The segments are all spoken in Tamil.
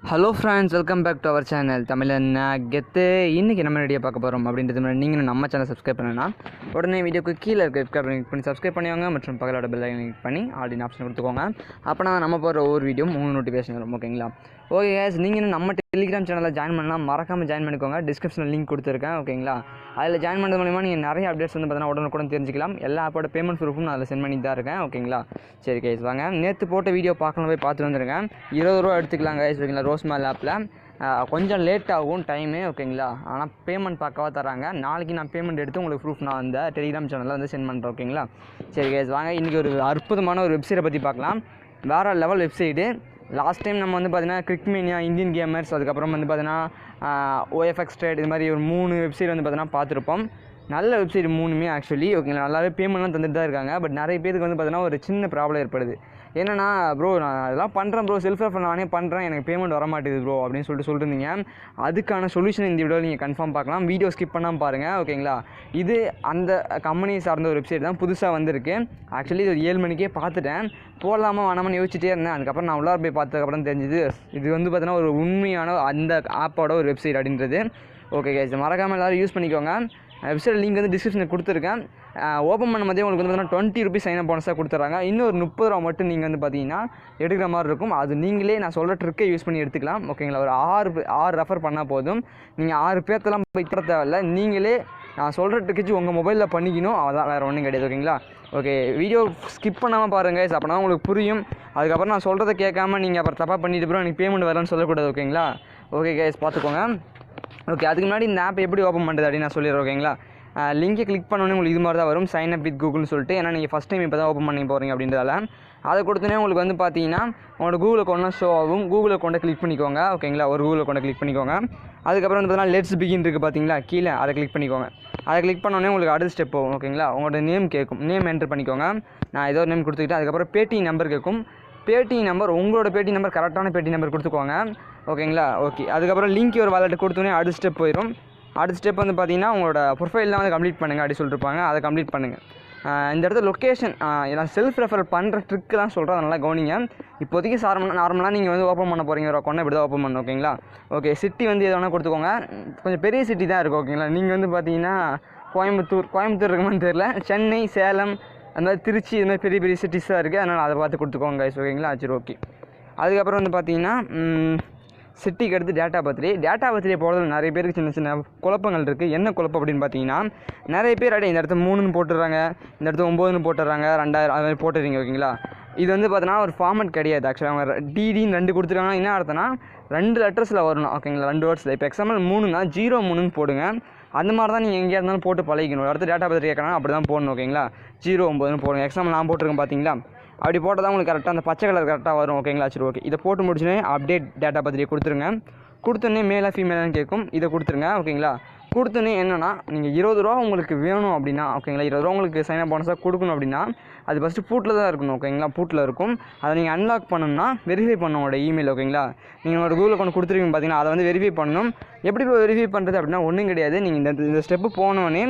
Hello friends, welcome back to our channel Tamilan Gethu. இன்றைக்கி நம்ம ரெடியாக பார்க்க போகிறோம் அப்படின்றது முன்னாடி நீங்கள் நம்ம சேனல் சப்ஸ்கிரைப் பண்ணனா உடனே வீடியோக்கு கீழே இருக்க கிளிக் பண்ணி சப்ஸ்கிரைப் பண்ணிவாங்க மற்றும் பக்கத்தோட பெல் ஐக்கன் கிளிக் பண்ணி ஆல்ரெடி ஆப்ஷன் கொடுத்துக்கோங்க. அப்போனா நம்ம போகிற ஒவ்வொரு வீடியோ 3 நோட்டிஃபிகேஷன் வரும். ஓகேங்களா? ஓகே கேஸ், நீங்கள் நம்ம டெலிகிராம் சேனலில் ஜாயின் பண்ணலாம், மறக்காமல் ஜாயின் பண்ணிக்கோங்க. டிஸ்கிரிப்ஷனில் லிங்க் கொடுத்துருக்கேன். ஓகேங்களா? அதில் ஜாயின் பண்ணுறது மூலிமா நீங்கள் நிறைய அப்டேட்ஸ் வந்து பார்த்தீங்கன்னா உடனுக்குடன் தெரிஞ்சிக்கலாம். எல்லா ஆப்போட பேமெண்ட் ப்ரூஃபும் நான் அதில் சென்ட் பண்ணி தான் இருக்கேன். ஓகேங்களா? சரி கேஸ், வாங்க நேற்று போட்ட வீடியோ பார்க்கலாம், போய் பார்த்துட்டு வந்துருக்கேன். 20 ரூபா எடுத்துக்கலாம் கைஸ். ஓகேங்களா? ரோஸ்மால் ஆப்பில் கொஞ்சம் லேட் ஆகும் டைமு. ஓகேங்களா? ஆனால் பேமெண்ட் பார்க்கவா தராங்க. நாளைக்கு நான் பேமெண்ட் எடுத்து உங்களுக்கு ப்ரூஃப் நான் அந்த டெலிகிராம் சேனலில் வந்து சென்ட் பண்ணுறேன். ஓகேங்களா? சரி கேஸ், வாங்க இன்றைக்கி ஒரு அற்புதமான ஒரு வெப்சைட்டை பற்றி பார்க்கலாம். வேறு லெவல் வெப்சைட்டு. லாஸ்ட் டைம் நம்ம வந்து பார்த்தீங்கன்னா கிரிக்மேனியா, இந்தியன் கேமர்ஸ், அதுக்கப்புறம் வந்து பார்த்தீங்கன்னா OFX ட்ரேட், இது மாதிரி ஒரு 3 வெப்சைட் வந்து பார்த்தீங்கன்னா பார்த்துருப்போம். நல்ல வெப்சைட் 3மே ஆக்சுவலி. ஓகேங்களா? நல்லாவே பேமெண்ட்லாம் தந்துட்டு தான் இருக்காங்க. பட் நிறைய பேருக்கு வந்து பார்த்தீங்கன்னா ஒரு சின்ன ப்ராப்ளம் ஏற்படுது. என்னன்னா, ப்ரோ நான் அதெல்லாம் பண்ணுறேன் ப்ரோ, செல்ஃப் ரெஃபர் நானே பண்ணுறேன், எனக்கு பேமெண்ட் வர மாட்டேங்குது ப்ரோ அப்படின்னு சொல்லியிருந்தீங்க. அதுக்கான சொல்யூஷன் இந்த வீடியோவில் நீங்கள் கன்ஃபார்ம் பார்க்கலாம். வீடியோ ஸ்கிப் பண்ணாமல் பாருங்கள். ஓகேங்களா? இது அந்த கம்பெனி சார்ந்த ஒரு வெப்சைட் தான், புதுசாக வந்திருக்கு. ஆக்சுவலி இது ஒரு 7 மணிக்கே பார்த்துட்டேன், போடலாமா வேணாமான்னு யோசிச்சுட்டே இருந்தேன். அதுக்கப்புறம் நான் உள்ளார போய் பார்த்ததுக்கப்புறம் தெரிஞ்சுது இது வந்து பார்த்தீங்கன்னா ஒரு உண்மையான அந்த ஆப்போட ஒரு வெப்சைட் அப்படின்றது. ஓகே கேஸ், மறக்காமல் எல்லோரும் யூஸ் பண்ணிக்கோங்க. வெப்சைட் லிங்க் வந்து டிஸ்கிரிப்ஷனில் கொடுத்துருக்கேன். ஓப்பன் பண்ண மதியம் உங்களுக்கு வந்து பார்த்தீங்கன்னா 20 ரூபீஸ் சைன் அப் போனஸாக கொடுத்துட்றாங்க. இன்னொரு 30 ரூபா மட்டும் நீங்கள் வந்து பார்த்தீங்கன்னா எடுக்கிற மாதிரி இருக்கும். அது நீங்களே நான் சொல்கிற ட்ரிக்கை யூஸ் பண்ணி எடுத்துக்கலாம். ஓகேங்களா? ஒரு 6 ரெஃபர் பண்ணால் போதும். நீங்கள் 6 பேர்த்தெல்லாம் போய் தர தேவையில்ல, நீங்களே நான் சொல்கிற ட்ரிக்கச்சு உங்கள் மொபைலில் பண்ணிக்கணும். அதான், வேறு ஒன்றும் கிடையாது. ஓகேங்களா? ஓகே, வீடியோ ஸ்கிப் பண்ணாமல் பாருங்கள், அப்போ தான் உங்களுக்கு புரியும். அதுக்கப்புறம் நான் சொல்கிறத கேட்காம நீங்கள் அப்புறம் தப்பாக பண்ணிட்டு அப்புறம் எனக்கு பேமெண்ட் வரலன்னு சொல்லக்கூடாது. ஓகேங்களா? ஓகே கேஸ், பார்த்துக்கோங்க. ஓகே, அதுக்கு முன்னாடி இந்த ஆப் எப்படி ஓப்பன் பண்ணுறது அப்படின்னு நான் சொல்லிடுறேன். ஓகேங்களா? லிங்கை கிளிக் பண்ணோன்னே உங்களுக்கு இது மாதிரி தான் வரும், சைன் அப் வித் கூகுள்னு சொல்லிட்டு. ஏன்னா நீங்கள் ஃபஸ்ட் டைம் இப்போ தான் ஓப்பன் பண்ணி போகிறீங்க அப்படின்றதால அதை கொடுத்தோன்னே உங்களுக்கு வந்து பார்த்தீங்கன்னா உங்களோட கூகுள் அக்கௌண்ட்லாம் ஷோ ஆகும். கூகுள் அக்கௌண்ட்டை கிளிக் பண்ணிக்கோங்க. ஓகேங்களா? ஒரு கூகுள் அக்கௌண்ட்டை கிளிக் பண்ணிக்கோங்க. அதுக்கப்புறம் வந்து பார்த்தீங்கன்னா லெட்ஸ் பிகின் இருக்குது பார்த்தீங்களா கீழே, அதை கிளிக் பண்ணிக்கோங்க. அதை கிளிக் பண்ணோன்னே உங்களுக்கு அடுத்த ஸ்டெப் போகும். ஓகேங்களா? உங்களோட நேம் கேட்கும், நேம் என்டர் பண்ணிக்கோங்க. நான் ஏதோ ஒரு நேம் கொடுத்துக்கிட்டேன். அதுக்கப்புறம் பேடி நம்பர் கேட்கும். பேடி நம்பர், உங்களோட பேடி நம்பர் கரெக்டான பேடி நம்பர் கொடுத்துக்கோங்க. ஓகேங்களா? ஓகே, அதுக்கப்புறம் லிங்க் ஒரு வாலெட் கொடுத்தோன்னே அடுத்த ஸ்டெப் போயிடும். அடுத்த ஸ்டெப் வந்து பார்த்தீங்கன்னா உங்களோட ப்ரொஃபைல்லாம் வந்து கம்ப்ளீட் பண்ணுங்கள் அப்படி சொல்லியிருப்பாங்க, அதை கம்ப்ளீட் பண்ணுங்கள். இந்த இடத்துல லொக்கேஷன், நான் செல்ஃப் ரெஃபர் பண்ணுற ட்ரிக்கெலாம் சொல்கிறேன், நல்லா கவனிங்க. இப்போதைக்கு நார்மலாக நீங்கள் வந்து ஓப்பன் பண்ண போகிறீங்க ஒரு அக்கௌண்ட், இப்படி தான் ஓப்பன் பண்ணணும். ஓகேங்களா? ஓகே, சிட்டி வந்து எது வேணால் கொடுத்துக்கோங்க. கொஞ்சம் பெரிய சிட்டி தான் இருக்கும். ஓகேங்களா? நீங்கள் வந்து பார்த்தீங்கன்னா கோயம்புத்தூர் இருக்குமான்னு தெரியல, சென்னை, சேலம், அந்த மாதிரி திருச்சி, இது மாதிரி பெரிய பெரிய சிட்டிஸாக இருக்குது. அதனால் அதை பார்த்து கொடுத்துக்கோங்க கைஸ். ஓகேங்களா? சரி, ஓகே. அதுக்கப்புறம் வந்து பார்த்தீங்கன்னா சிட்டிக்கு அடுத்து டேட்டா பர்த்டே போடுறதுல நிறைய பேருக்கு சின்ன சின்ன குழப்பங்கள் இருக்குது. என்ன குழப்பம் அப்படின்னு பார்த்தீங்கன்னா, நிறைய பேர் இந்த இடத்துல 3ன்னு போட்டுடுறாங்க, இந்த இடத்துல 9ன்னு போட்டுடுறாங்க, 2000 அது மாதிரி போட்டுறீங்க. ஓகேங்களா? இது வந்து பார்த்தீங்கன்னா ஒரு ஃபார்மெட் கிடையாது. ஆக்சுவலாக அவங்க டிடின்னு 2 கொடுத்துருக்காங்கன்னா என்ன அர்த்தம்னா 2 லெட்டர்ஸில் வரணும். ஓகேங்களா? 2 வேர்ட்ஸில். இப்போ எக்ஸாம்பிள் 3னா 03ன்னு போடுங்க. அந்த மாதிரி தான் நீங்கள் எங்கேயா இருந்தாலும் போட்டு பழகிக்கணும். அடுத்து டேட்டா பர்த்டே கேட்கணும், அப்படி தான் போடணும். ஓகேங்களா? 09ன்னு போடுங்க. எக்ஸாம்பிள் நான் போட்டிருக்கேன் பார்த்தீங்களா, அப்படி போட்டால் தான் உங்களுக்கு கரெக்டாக அந்த பச்சை கலர் கரெக்டாக வரும். ஓகேங்களா? சரி, ஓகே. இதை போட்டு முடிச்சுனே அப்டேட் டேட்டா பர்த்டே கொடுத்துருங்க. கொடுத்தோன்னே மேலே ஃபீமேலான்னு கேட்கும், இதை கொடுத்துருங்க. ஓகேங்களா? கொடுத்தோன்னே என்னென்னா, நீங்கள் 20 ரூபா உங்களுக்கு வேணும் அப்படின்னா, ஓகேங்களா, 20 ரூபா உங்களுக்கு சைன் அப் போனஸாக கொடுக்கணும் அப்படின்னா அது ஃபஸ்ட்டு பூட்டில் தான் இருக்கணும். ஓகேங்களா? பூட்டில் இருக்கும். அதை நீங்கள் அன்லாக் பண்ணணும்னா வெரிஃபை பண்ணணும் உங்களோட இமெயில். ஓகேங்களா? நீங்கள் உங்களோட கூகுள் அக்கௌண்ட் கொடுத்துருக்கீங்க பார்த்தீங்கன்னா, அதை வந்து வெரிஃபை பண்ணணும். எப்படி வெரிஃபை பண்ணுறது அப்படின்னா ஒன்றும் கிடையாது. நீங்கள் இந்த ஸ்டெப்பு போனோடனே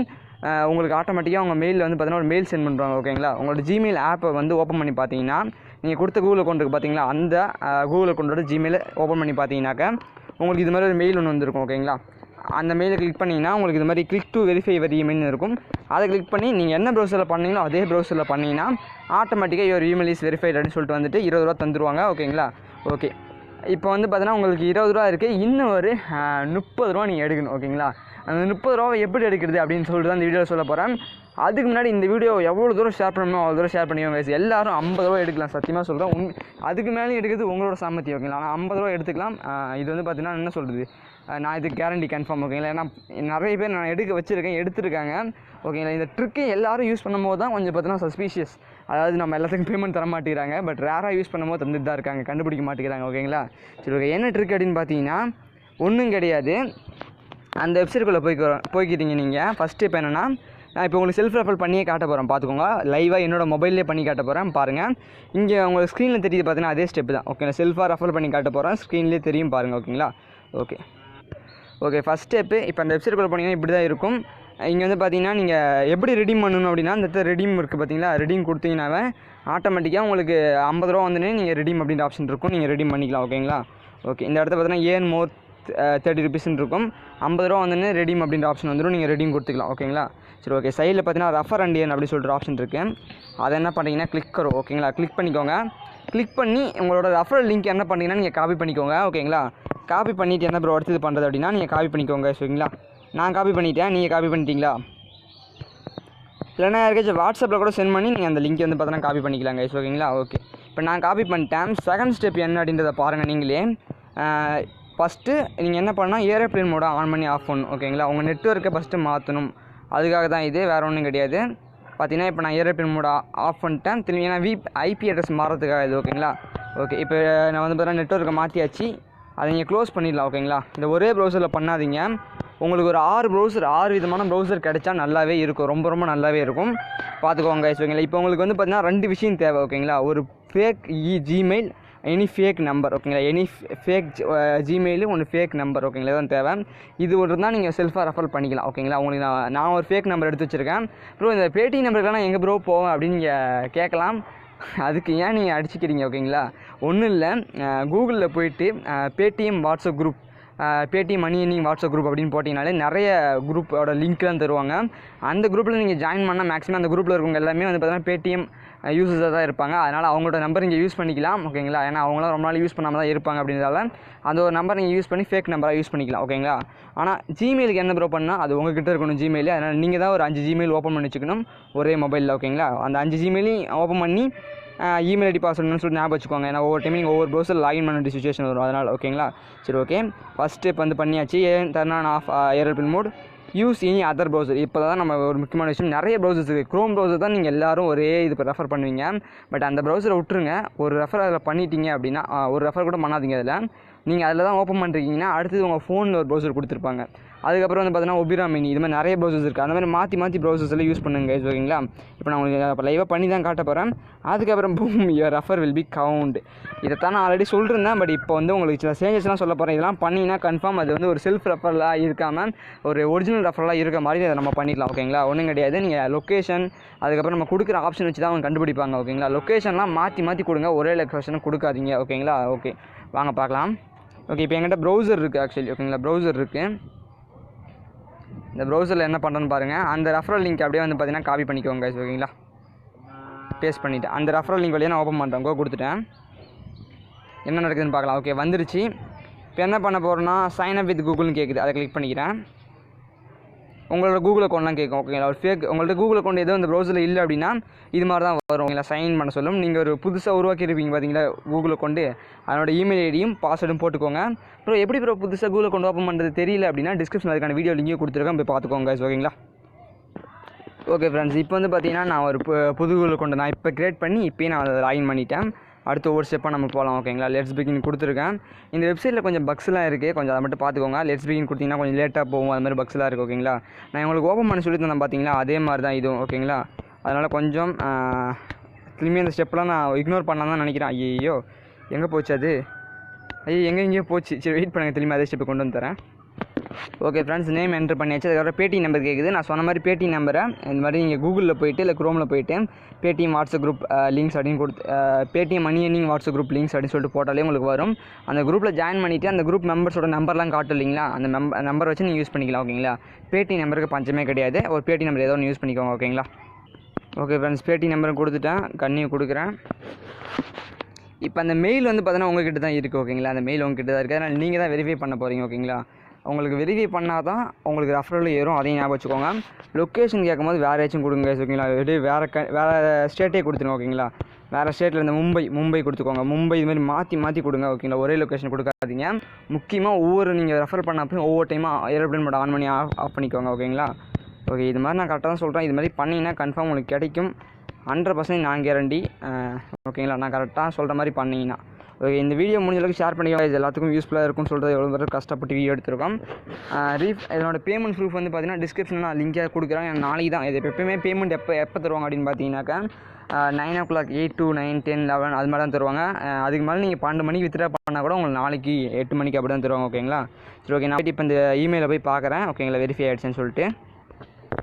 உங்களுக்கு ஆட்டோமேட்டிக்காக உங்கள் மெயிலில் வந்து பார்த்தீங்கன்னா ஒரு மெயில் சென்ட் பண்ணுறாங்க. ஓகேங்களா? உங்களோட ஜிமெயில் ஆப்பை வந்து ஓப்பன் பண்ணி பார்த்தீங்கன்னா, நீங்கள் கொடுத்த கூகுள் அக்கௌண்ட்டுக்கு பார்த்தீங்களா, அந்த கூகுள் அக்கௌண்ட்டோட ஜிமெயிலை ஓப்பன் பண்ணி பார்த்தீங்கன்னாக்கா உங்களுக்கு இது மாதிரி ஒரு மெயில் ஒன்று வந்துருக்கும். ஓகேங்களா? அந்த மெயிலை கிளிக் பண்ணிங்கன்னா உங்களுக்கு இது மாதிரி கிளிக் டு வெரிஃபை யுவர் இமெயில்னு இருக்கும். அதை கிளிக் பண்ணி நீங்கள் என்ன ப்ரௌசரில் பண்ணீங்களோ அதே ப்ரௌசரில் பண்ணிங்கன்னா ஆட்டோமேட்டிக்காக யுவர் இமெயில் இஸ் வெரிஃபைட் அப்படின்னு சொல்லிட்டு வந்துட்டு 20 ரூபா தந்துடுவாங்க. ஓகேங்களா? ஓகே, இப்போ வந்து பார்த்தீங்கன்னா உங்களுக்கு 20 ரூபா இருக்குது. இன்னும் ஒரு 30 ரூபா நீங்கள் எடுக்கணும். ஓகேங்களா? அந்த 30 ரூபாவை எப்படி எடுக்கிறது அப்படின்னு சொல்லிட்டு தான் இந்த வீடியோவில் சொல்ல போகிறேன். அதுக்கு முன்னாடி இந்த வீடியோ எவ்வளோ தூரம் ஷேர் பண்ணணுமோ அவ்வளோ தூரம் ஷேர் பண்ணிடுவோம். எல்லோரும் 50 ரூபா எடுக்கலாம், சத்தியமாக சொல்கிறேன். அதுக்கு மேலே எடுக்கிறது உங்களோட சாமர்த்தியம். ஓகேங்களா? ஆனால் 50 ரூபா எடுத்துக்கலாம். இது வந்து பார்த்தீங்கன்னா என்ன சொல்கிறது, நான் இது கேரண்டி கன்ஃபார்ம். ஓகேங்களா? ஏன்னா நிறைய பேர் நான் எடுத்துருக்காங்க. ஓகேங்களா? இந்த ட்ரிக்கை எல்லோரும் யூஸ் பண்ணும்போது தான் கொஞ்சம் பார்த்தீங்கன்னா சஸ்பீஷியஸ். அதாவது நம்ம எல்லாத்துக்கும் பேமெண்ட் தர மாட்டேங்கிறாங்க, பட் ரேராக யூஸ் பண்ணும்போது தந்துட்டு தான் இருக்காங்க, கண்டுபிடிக்க மாட்டேங்கிறாங்க. ஓகேங்களா? சரி, ஓகே. என்ன ட்ரிக் அப்படின்னு பார்த்தீங்கன்னா ஒன்றும் கிடையாது. அந்த வெப்சைட்டுக்குள்ளே போய்க்கிட்டீங்க நீங்கள். ஃபஸ்ட்டு இப்போ என்னென்னா, நான் இப்போ உங்களுக்கு செல்ஃப் ரெஃபர் பண்ணியே காட்ட போகிறேன். பார்த்துக்கோங்க, லைவாக என்னோட மொபைல்லே பண்ணி காட்ட போகிறேன். பாருங்கள், இங்கே உங்களுக்கு ஸ்க்ரீனில் தெரியுது பார்த்தீங்கன்னா அதே ஸ்டெப்பு தான். ஓகே, நான் செல்ஃபாக ரெஃபர் பண்ணி காட்ட போகிறேன், ஸ்க்ரீன்லேயே தெரியும் பாருங்கள். ஓகேங்களா? ஓகே, ஃபஸ்ட் ஸ்டெப்பு இப்போ அந்த வெப்சைட்டுக்குள்ளே போனீங்கன்னா இப்படி தான் இருக்கும். இங்கே வந்து பார்த்தீங்கன்னா நீங்கள் எப்படி ரெடீம் பண்ணணும் அப்படின்னா, இந்த இடத்துல ரெடீம் இருக்குது பார்த்தீங்களா, ரெடீம் கொடுத்தீங்கன்னாவே ஆட்டோமேட்டிக்காக உங்களுக்கு 50 ரூபா வந்துன்னு நீங்கள் ரெடீம் அப்படின்ற ஆப்ஷன் இருக்கும், நீங்கள் ரெடீம் பண்ணிக்கலாம். ஓகேங்களா? ஓகே, இந்த இடத்துல பார்த்தீங்கன்னா ஏர்ன் மோர் 30 ருபீஸ்ன்னு இருக்கும். 50 ரூபா வந்து ரெடீம் அப்படின்ற ஆப்ஷன் வந்துடும், நீங்கள் ரெடீம் கொடுத்துக்கலாம். ஓகேங்களா, சரி ஓகே. சைடில் பார்த்தீங்கன்னா ரெஃபர் அண்ட் ஏர்ன் அப்படின்னு சொல்லிட்டு ஆப்ஷன் இருக்குது. அதை என்ன பண்ணுறீங்கன்னா கிளிக் கரும். ஓகேங்களா, கிளிக் பண்ணிக்கோங்க. கிளிக் பண்ணி உங்களோட ரெஃபரல் லிங்க் என்ன பண்ணிங்கன்னா நீங்கள் காப்பி பண்ணிக்கோங்க. ஓகேங்களா, காப்பி பண்ணிவிட்டு என்ன ப்ரோ அடுத்தது பண்ணுறது அப்படின்னா நீங்கள் காப்பி பண்ணிக்கோங்க. சரிங்களா, நான் காப்பி பண்ணிட்டேன், நீங்கள் காப்பி பண்ணிட்டீங்களா? இல்லைனா யாருக்காச்சும் வாட்ஸ்அப்பில் கூட சென்ட் பண்ணி நீங்கள் அந்த லிங்க் வந்து பார்த்தீங்கன்னா காப்பி பண்ணிக்கலாங்க. ஓகேங்களா, ஓகே. இப்போ நான் காப்பி பண்ணிட்டேன். செகண்ட் ஸ்டெப் என்ன அப்படின்றத பாருங்கள் நீங்களே. ஃபஸ்ட்டு நீங்கள் என்ன பண்ணால் ஏரோப்ளேன் மோட ஆன் பண்ணி ஆஃப் பண்ணணும். ஓகேங்களா, உங்கள் நெட்வொர்க்கை ஃபஸ்ட்டு மாற்றணும். அதுக்காக தான் இது, வேறு ஒன்றும் கிடையாது. பார்த்தீங்கன்னா இப்போ நான் ஏரோப்ளேன் மோட ஆஃப் பண்ணிட்டேன். திரும்பி ஏன்னா ஐபி அட்ரஸ் மாறதுக்காக இது. ஓகேங்களா, ஓகே. இப்போ நான் வந்து பார்த்தீங்கன்னா நெட்வொர்க்கை மாற்றியாச்சு. அதை நீங்கள் க்ளோஸ் பண்ணிடலாம். ஓகேங்களா, இந்த ஒரே ப்ரௌசரில் பண்ணாதீங்க. உங்களுக்கு ஒரு 6 விதமான ப்ரௌசர் கிடைச்சா நல்லாவே இருக்கும், ரொம்ப ரொம்ப நல்லாவே இருக்கும். பார்த்துக்கோங்க. ஓகேங்களா, இப்போ உங்களுக்கு வந்து பார்த்தீங்கன்னா 2 விஷயம் தேவை. ஓகேங்களா, ஒரு fake Gmail, any fake number. ஓகேங்களா, எனி ஃபேக் ஜிமெயிலு, ஒன்று ஃபேக் நம்பர். ஓகேங்களா, தான் தேவை. இது ஒன்று தான் நீங்கள் செல்ஃபாக ரெஃபர் பண்ணிக்கலாம். ஓகேங்களா, உங்களுக்கு நான் ஒரு ஃபேக் நம்பர் எடுத்து வச்சுருக்கேன். ப்ரோ இந்த பேடிஎம் நம்பருக்குலாம் நான் எங்கே ப்ரோ போவேன் அப்படின்னு நீங்கள் கேட்கலாம். அதுக்கு ஏன் நீங்கள் அடிச்சுக்கிறீங்க? ஓகேங்களா, ஒன்றும் இல்லை. கூகுளில் போயிட்டு Paytm WhatsApp group, Paytm money earning WhatsApp group அப்படின்னு போட்டிங்கனாலே நிறைய குரூப்போட லிங்க்லாம் தருவாங்க. அந்த குரூப்பில் நீங்கள் ஜாயின் பண்ணால் மேக்ஸிமம் அந்த குரூப்பில் இருக்கவங்க எல்லாமே வந்து பார்த்தீங்கன்னா பேடிஎம் யூஸர்ஸாக தான் இருப்பாங்க. அதனால் அவங்களோட நம்பர் நீங்கள் யூஸ் பண்ணிக்கலாம். ஓகேங்களா, ஏன்னா அவங்களாம் ரொம்ப நாள் யூஸ் பண்ணாமல் தான் இருப்பாங்க. அப்படின்றதால அந்த ஒரு நம்பர் நீங்கள் யூஸ் பண்ணி ஃபேக் நம்பராக யூஸ் பண்ணிக்கலாம். ஓகேங்களா, ஆனால் ஜிமெயிலுக்கு என்ன ப்ரோ பண்ணால் அது உங்ககிட்ட இருக்கணும் ஜிமெயில். அதனால் நீங்கள் தான் ஒரு 5 ஜிமெயில் ஓப்பன் பண்ணி வச்சுக்கணும் ஒரே மொபைலில். ஓகேங்களா, அந்த 5 ஜிமெயிலையும் ஓப்பன் பண்ணி இமெயில் ஐடி பாஸ்வேர்டுன்னு சொல்லி ஞாபகம் வச்சுக்கோங்க. ஏன்னா ஒவ்வொரு டைம் நீங்கள் ஒவ்வொரு ப்ரௌசர் லாகின் பண்ண வேண்டிய சிச்சுவேஷன் வரும். அதனால் ஓகேங்களா, சரி ஓகே. ஃபஸ்ட் ஸ்டெப் வந்து பண்ணியாச்சு. Turn on off aeroplane mode, use any other browser. இப்போ தான் நம்ம ஒரு முக்கியமான விஷயம், நிறைய ப்ரௌசர்ஸ் இருக்குது. க்ரோம் ப்ரௌசர் தான் நீங்கள் எல்லோரும் ஒரே இது ரெஃபர் பண்ணுவீங்க. பட் அந்த ப்ரௌசரை விட்டுருங்க. ஒரு ரெஃபர் அதில் பண்ணிட்டீங்க அப்படின்னா, ஒரு ரெஃபர் கூட பண்ணாதீங்க. அதில் நீங்கள் அதில் தான் ஓப்பன் பண்ணுறீங்கன்னா அடுத்தது உங்கள் ஃபோனில் ஒரு ப்ரௌசர் கொடுத்துருப்பாங்க. அதுக்கப்புறம் வந்து பார்த்தீங்கன்னா ஒபிரா மினி, இது மாதிரி நிறைய ப்ரௌசர்ஸ் இருக்குது. அந்த மாதிரி மாற்றி ப்ரௌசர்ஸில் யூஸ் பண்ணுங்க. ஓகேங்களா, இப்போ நான் உங்களுக்கு இப்போ லைவாக பண்ணி தான் காட்ட போகிறேன். அதுக்கப்புறம் boom, your refer will be count. இதைத்தான் நான் ஆல்ரெடி சொல்லிருந்தேன். பட் இப்போ வந்து உங்களுக்கு சில சேஞ்சஸ்லாம் சொல்ல போகிறேன். இதெல்லாம் பண்ணிங்கன்னா கன்ஃபார்ம் அது வந்து ஒரு செல்ஃப் ரெஃபரலாக இருக்காமல் ஒரு ஒரிஜினல் ரெஃபரலாக இருக்க மாதிரி அதை நம்ம பண்ணிக்கலாம். ஓகேங்களா, ஒன்றும் கிடையாது. நீங்கள் லொக்கேஷன் அதுக்கப்புறம் நம்ம கொடுக்குற ஆப்ஷன் வச்சு தான் அவங்க கண்டுபிடிப்பாங்க. ஓகேங்களா, லொக்கேஷன்லாம் மாற்றி கொடுங்க, ஒரே லொக்கேஷனை கொடுக்காதீங்க. ஓகேங்களா, ஓகே வாங்க பார்க்கலாம். ஓகே, இப்போ என்கிட்ட ப்ரௌசர் இருக்குது ஆக்சுவலி. ஓகேங்களா, ப்ரௌசர் இருக்குது. இந்த ப்ரௌசரில் என்ன பண்ணுறேன்னு பாருங்கள். அந்த ரெஃபரல் லிங்க் அப்படியே வந்து பார்த்தீங்கன்னா காப்பி பண்ணிக்கோங்க. ஓகேங்களா, பேஸ்ட் பண்ணிவிட்டு அந்த ரெஃபரல் லிங்க் வழியாக நான் ஓப்பன் பண்ணுறேன். கொடுத்துட்டேன். என்ன நடக்குதுன்னு பார்க்கலாம். ஓகே, வந்துருச்சு. இப்போ என்ன பண்ண போகிறேன்னா சைன் அப் வித் கூகுள்னு கேட்குது. அதை கிளிக் பண்ணிக்கிறேன். உங்களோட கூகுள் அக்கௌண்ட்லாம் கேட்கும். ஓகேங்களா, ஒரு ஃபேக் உங்கள்கிட்ட கூகுள் அக்கௌண்ட் எதுவும் இந்த ப்ரௌசரில் இல்லை அப்படின்னா இது மாதிரி தான் வரும். ஓகேங்களா, சைன் பண்ண சொல்லும். நீங்கள் ஒரு புதுசாக உருவாக்கியிருப்பீங்க பார்த்தீங்களா கூகுள் அக்கௌண்ட்டு, அதனோட இமெயில் ஐடியும் பாஸ்வேர்டும் போட்டுக்கோங்க. அப்புறம் எப்படி புதுசாக கூகுள் அக்கௌண்ட் ஓப்பன் பண்ணுறது தெரியல அப்படின்னா டிஸ்கிரிப்ஷன் அதுக்கான வீடியோ லிங்கையும் கொடுத்துருக்கேன், போய் பார்த்துக்கோங்க. ஓகேங்களா, ஓகே ஃப்ரெண்ட்ஸ், இப்போ வந்து பார்த்தீங்கன்னா நான் ஒரு புது கூகுள் அக்கௌண்ட் நான் இப்போ க்ரியேட் பண்ணி இப்போயே நான் அதை லாகின் பண்ணிட்டேன். அடுத்த ஒவ்வொரு ஸ்டெப்பாக நம்ம போகலாம். ஓகேங்களா, லெட்ஸ் பிகின் கொடுத்துருக்கேன். இந்த வெப்சைட்டில் கொஞ்சம் பக்ஸ்லாம் இருக்குது, கொஞ்சம் அதை மட்டும் பார்த்துக்கோங்க. லெட்ஸ் பிகின் கொடுத்தீங்கன்னா கொஞ்சம் லேட்டாக போகும், அது மாதிரி பக்ஸ்லாம் இருக்குது. ஓகேங்களா, நான் உங்களுக்கு ஓப்பன் பண்ணி சொல்லி தந்தேன் பார்த்தீங்களா, அதே மாதிரி தான் இதுவும். ஓகேங்களா, அதனால் கொஞ்சம் திரும்பி அந்த ஸ்டெப்லாம் நான் இக்னோர் பண்ணலாம் தான் நினைக்கிறேன். ஐயோ எங்கே போச்சு அது? எங்கேயோ போச்சு. சரி வெயிட் பண்ணுங்கள், திரும்பி அதே ஸ்டெப்பை கொண்டு வந்து தரேன். ஓகே ஃப்ரெண்ட்ஸ், நேம் என்ட்ரு பண்ணியாச்சு. அதுக்கப்புறம் பேடிஎம் நம்பர் கேட்குது. நான் சொன்ன மாதிரி பேடிஎம் நம்பரை இந்த மாதிரி நீங்கள் கூகுளில் போய்ட்டு இல்லை க்ரோமில் போய்ட்டு பேடிஎம் வாட்ஸ்அப் குரூப் லிங்க்ஸ் அப்படின்னு கொடுத்து Paytm money earning WhatsApp group links அப்படின்னு சொல்லிட்டு போட்டாலே உங்களுக்கு வரும். அந்த குரூப்பில் ஜாயின் பண்ணிவிட்டு அந்த குரூப் மெம்பர்ஸோட நம்பர்லாம் காட்டும் இல்லைங்களா, அந்த நம்பர் வச்சு நீங்கள் யூஸ் பண்ணிக்கலாம். ஓகேங்களா, பேடிஎம் நம்பருக்கு பஞ்சமே கிடையாது. ஒரு பேடிஎம் நம்பர் ஏதோ ஒன்று யூஸ் பண்ணிக்கோங்க. ஓகேங்களா, ஓகே ஃப்ரெண்ட்ஸ், பேடிஎம் நம்பரும் கொடுத்துட்டேன், கன்னியூ கொடுக்குறேன். இப்போ அந்த மெயில் வந்து பார்த்தீங்கன்னா உங்கள்கிட்ட தான் இருக்குது. ஓகேங்களா, அந்த மெயில் உங்கள்கிட்ட தான் இருக்குது. அதனால் நீங்கள் தான் வெரிஃபை பண்ண போகிறீங்க. ஓகேங்களா, உங்களுக்கு வெரிஃபை பண்ணால் தான் உங்களுக்கு ரெஃபரல் ஏறும், அதையும் ஞாபகம் வச்சுக்கோங்க. லொக்கேஷன் கேட்கும்போது வேறு ஏதாச்சும் கொடுங்க. ஓகேங்களா, வேறு ஸ்டேட்டே கொடுத்துருங்க. ஓகேங்களா, வேறு ஸ்டேட்டில் இந்த மும்பை கொடுத்துக்கோங்க. மும்பை இதுமாதிரி மாற்றி கொடுங்க. ஓகேங்களா, ஒரே லொக்கேஷன் கொடுக்காதீங்க. முக்கியமாக ஒவ்வொரு நீங்கள் ரெஃபர் பண்ண அப்போ ஒவ்வொரு டைமாக ஏரோப்ளேன் மோட் ஆன் பண்ணி ஆஃப் பண்ணிக்கோங்க. ஓகேங்களா, ஓகே இது மாதிரி நான் கரெக்டாக தான் சொல்கிறேன். இது மாதிரி பண்ணிங்கன்னா கன்ஃபார்ம் உங்களுக்கு கிடைக்கும். 100% நான் கேரண்டி. ஓகேங்களா, நான் கரெக்டாக சொல்கிற மாதிரி பண்ணிங்கன்னா ஓகே. இந்த வீடியோ முடிஞ்ச அளவுக்கு ஷேர் பண்ணிக்கலாம். இது எல்லாத்துக்கும் யூஸ்ஃபுல்லாக இருக்கும்னு சொல்கிறது எவ்வளோ பேர் கஷ்டப்பட்டு வீடியோ எடுத்துருக்கோம். இதனோட பேமெண்ட் ப்ரூஃப் வந்து பார்த்தீங்கன்னா டிஸ்கிரிப்ஷனில் நான் லிங்காக கொடுக்குறேன். நாளைக்கு தான் இது எப்போயுமே பேமெண்ட் எப்போ தருவாங்க அப்படின்னு பார்த்தீங்கன்னாக்கா 9 o'clock 8 to 9 10 11 அது மாதிரி தான் தருவாங்க. அதுக்கு மேலே நீங்கள் 12 மணிக்கு வித்ட்ரா பண்ணால் கூட உங்களுக்கு நாளைக்கு 8 மணிக்கு அப்படி தான் தருவாங்க. ஓகேங்களா, சரி ஓகே. நான் இப்போ இந்த இமெயிலில் போய் பார்க்குறேன். ஓகேங்களா, வெரிஃபை ஆகிடுச்சுன்னு சொல்லிட்டு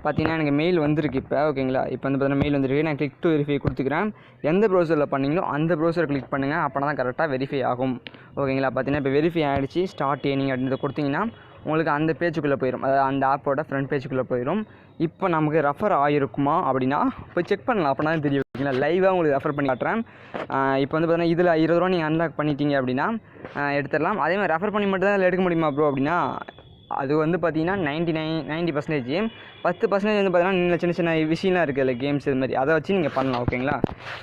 பார்த்தீங்கன்னா எனக்கு மெயில் வந்திருக்கு இப்போ. ஓகேங்களா, இப்போ வந்து பார்த்தீங்கன்னா மெயில் வந்திருக்கு. நான் கிளிக் டு வெரிஃபை கொடுத்துக்கிறேன். எந்த ப்ரௌசரில் பண்ணீங்களோ அந்த ப்ரௌசரை கிளிக் பண்ணுங்கள். அப்போனா தான் கரெக்டாக வெரிஃபை ஆகும். ஓகேங்களா, பார்த்தீங்கன்னா இப்போ வெரிஃபை ஆகிடுச்சு. ஸ்டார்ட் ஏர்னிங் அப்படின்றத கொடுத்தீங்கன்னா உங்களுக்கு அந்த பேஜுக்குள்ளே போயிடும். அதாவது அந்த ஆப்போட ஃப்ரண்ட் பேஜுக்குள்ளே போயிடும். இப்போ நமக்கு ரெஃபர் ஆகிருக்குமா அப்படின்னா போய் செக் பண்ணலாம். அப்படின்னா தான் தெரியும். ஓகேங்களா, லைவாக உங்களுக்கு ரெஃபர் பண்ணி காட்டுறேன். இப்போ வந்து பார்த்தீங்கன்னா இதில் 20 ரூபா நீங்கள் அன்லாக் பண்ணிட்டீங்க அப்படின்னா எடுத்துடலாம். அதே மாதிரி ரெஃபர் பண்ணி மட்டும் தான் இதில் எடுக்க முடியுமா ப்ரோ அப்படின்னா அது வந்து பார்த்தீங்கன்னா 90% 10% வந்து பார்த்தீங்கன்னா சின்ன சின்ன விஷயம்லாம் இருக்குது இல்லை, கேம்ஸ் இது மாதிரி அதை வச்சு நீங்கள் பண்ணலாம். ஓகேங்களா,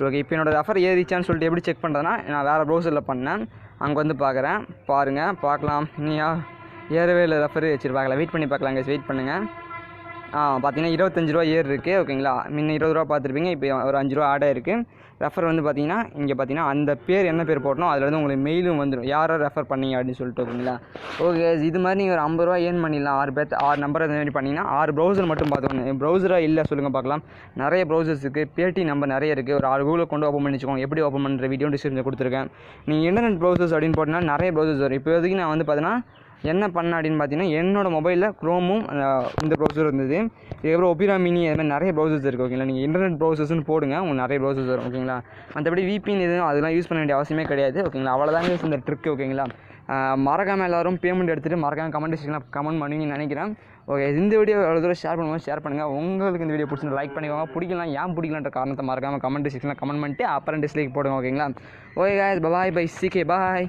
ஓகே. இப்போ என்னோடய ரெஃபர் ஏறிச்சான்னு சொல்லிட்டு எப்படி செக் பண்ணுறதுனா நான் வேறு ப்ரௌசரில் பண்ணேன். அங்கே வந்து பார்க்குறேன், பாருங்கள், பார்க்கலாம். நீங்கள் ஏறவே இல்லை ரெஃபர் வச்சுருப்பாங்களா, வெயிட் பண்ணி பார்க்கலாம். வெயிட் பண்ணுங்கள். பார்த்தீங்கன்னா 25 ரூபா ஏர் இருக்குது. ஓகேங்களா, முன்ன 20 ரூபா பார்த்துருப்பீங்க, இப்போ ஒரு 5 ரூபா ஆட் ஆகிருக்கு. ரெஃபர் வந்து பார்த்தீங்கன்னா இங்கே பார்த்தீங்கன்னா அந்த பேர் என்ன பேர் போட்டணும் அதில் வந்து உங்களுக்கு மெயிலும் வந்துடும், யாரை ரெஃபர் பண்ணீங்க அப்படின்னு சொல்லிட்டு. ஓகேங்களா, ஓகே. இது மாதிரி நீங்கள் ஒரு 50 ரூபா ஏர்ன் பண்ணிடலாம். 6 நம்பர் அது மாதிரி பண்ணிங்கன்னா 6 ப்ரௌசர் மட்டும் பார்த்துக்கணும். ப்ரௌசராக இல்லை சொல்லுங்கள் பார்க்கலாம். நிறைய ப்ரௌசர்ஸ் இருக்குது, பேடி நம்பர் நிறைய இருக்குது. ஒரு 6 கூகுளில் கொண்டு ஓப்பன் பண்ணிச்சுக்கோங்க. எப்படி ஓப்பன் பண்ணுற வீடியோ டிஸ்கிரிப்ஷனில் கொடுத்துருக்கேன். நீங்கள் இன்டர்நெட் ப்ரௌசர்ஸ் அப்படின்னு போட்டிங்கன்னா நிறைய ப்ரௌசர்ஸ் வரும். இப்போதைக்கு நான் வந்து பார்த்தீங்கன்னா என்ன பண்ண அப்படின்னு பார்த்தீங்கன்னா என்னோடய மொபைலில் க்ரோமும் இந்த ப்ரௌசர் இருந்தது. இதுக்கப்புறம் ஒபிரா மினி அது மாதிரி நிறைய ப்ரௌசர்ஸ் இருக்குது. ஓகேங்களா, நீங்கள் இன்டர்நெட் ப்ரௌசர்ஸ்னு போடுங்க, உங்களுக்கு நிறைய ப்ரௌசர்ஸ் வரும். ஓகேங்களா, மற்றபடி விபிஎன் எதுவும் அதெல்லாம் யூஸ் பண்ண வேண்டிய அவசியமே கிடையாது. ஓகேங்களா, அவ்வளோதாங்க இந்த ட்ரிக். ஓகேங்களா, மறக்காமல் எல்லோரும் பேமெண்ட் எடுத்துகிட்டு மறக்காமல் கமெண்ட் செக்ஷனில் கமெண்ட் பண்ணுவீங்கன்னு நினைக்கிறேன். ஓகே, இந்த வீடியோ எவ்வளோ தூரம் ஷேர் பண்ணுங்கள். உங்களுக்கு இந்த வீடியோ பிடிச்சிருந்தா லைக் பண்ணிக்கோங்க. பிடிக்கலாம், ஏன் பிடிக்கலன்ற காரணத்தை மறக்காமல் கமெண்ட் செக்ஷனில் கமெண்ட் பண்ணிட்டு அப்புறம் டிஸ்லைக் போடுங்க. ஓகேங்களா, ஓகே காய்ஸ், பாய் பை, சிகே பாய்.